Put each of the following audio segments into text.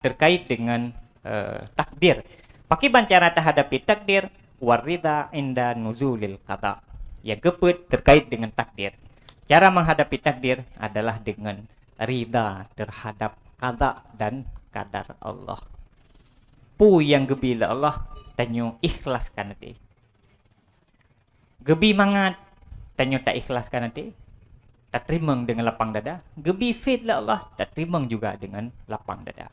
terkait dengan takdir. Pakiban cara hadapi takdir warida inda nuzulil qada. Yang keempat terkait dengan takdir. Cara menghadapi takdir adalah dengan rida terhadap qada dan kadar Allah. Pu yang gebila Allah tanyo ikhlaskan nanti. Gebi mangat tanyo tak ikhlaskan nanti. Tak terima dengan lapang dada. Gebi fit lah Allah, tak terima juga dengan lapang dada.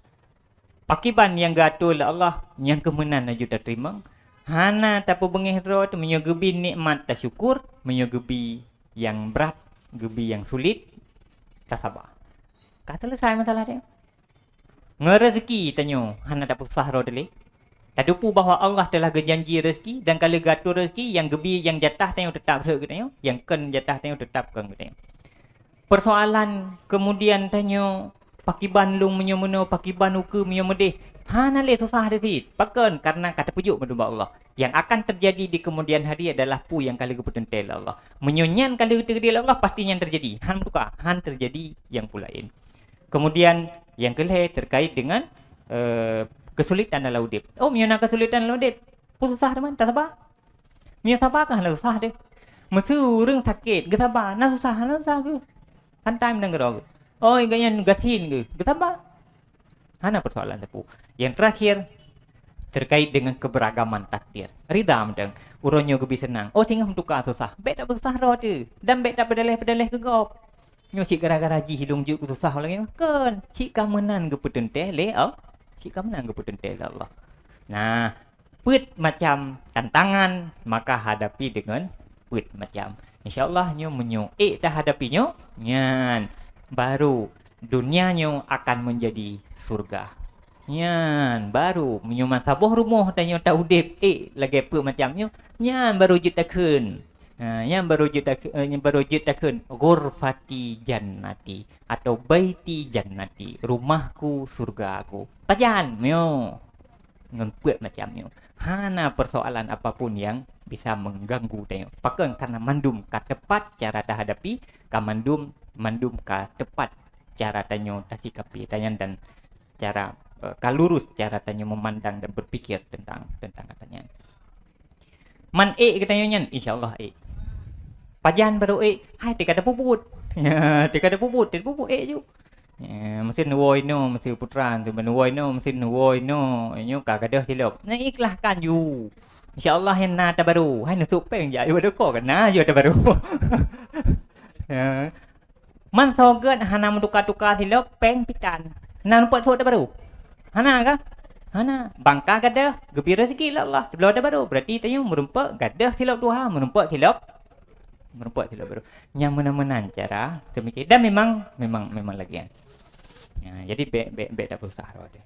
Pakiban yang gatul lah Allah, yang kemenan aja tak terima. Hana tapu bengih ro tu menyo gebi nikmat tak syukur, menyo gebi yang berat, gebi yang sulit, tak sabar. Kata selesai masalah dia. Ngerezeki tanyo, hana tapu susah ro dele. Tak dupu bahawa Allah telah berjanji rezeki dan kalau gatul rezeki yang gebi yang jatah tanyo tetap tanyo, yang ken jatah tanyo tetap ken tanyo. Persoalan kemudian tanyo pakiban lung menyo pakiban uku menyo medeh. Hana le susah rezeki. Pakan karena kata pujuk menduba Allah. Yang akan terjadi di kemudian hari adalah pu yang kali keputentel Allah. Menyonyan kali terjadi Allah pastinya terjadi. Han buka, han terjadi yang pulain. Kemudian yang kelih terkait dengan kesulitan dalam udip. Oh, menyona kesulitan dalam udip. Pu susah teman, tak sabar. Mia sabar kan susah deh. Mesu ring sakit, ge sabar. Na susah ke. Santai menang gerog. Oh, ganyan gasin ke. Betapa? Hana persoalan tepu. Yang terakhir terkait dengan keberagaman takdir. Rida mendeng. Uronyo gebi senang. Oh, tinggal tukar susah. Bet tak susah ro tu. Dan bet tak pedaleh ke gop. Nyo cik gara-gara ji hidung juk susah lagi. Kan, cik kamenan ge petente le oh. Cik kamenan ge petente Allah. Nah, put macam tantangan maka hadapi dengan put macam InsyaAllah nyo menyo dah hadapinya nyan baru dunianyo akan menjadi surga. Nyan baru menyo masaboh rumah tanyo tak udip lagi apa macamnya nyan baru jitakeun. Yang baru jitakeun ghurfati jannati atau baiti jannati, rumahku surgaku. Pajan myo ngempet macamnya. Hana persoalan apapun yang bisa mengganggu tengok. Pakan karena mandum ka tepat cara dah hadapi, ka mandum ka tepat cara tanyo tasikapi tanyan dan cara ka lurus cara tanyo memandang dan berpikir tentang katanya. Man katanya nyan insyaallah Pajan baru hai tika ada puput. Ya, tika ada puput ju. Mesin nuwoi no, mesin putran tu menuwoi no, mesin nuwoi no, nyo kagadah silap. Nah ikhlaskan you. InsyaAllah yang na baru. Hai nusuk peng ya, you ada kok kan na you baru. Ya. Man soget hana mentukar-tukar silap peng pitan. Na nampak sok baru. Hana kah? Hana bangka gadah, gebi rezeki lah Allah. Sebelum ada baru. Berarti tanya merumpak gadah silap Tuhan, merumpak silap baru. Yang menan cara demikian dan memang lagi kan. Ya, jadi be tak usah ada.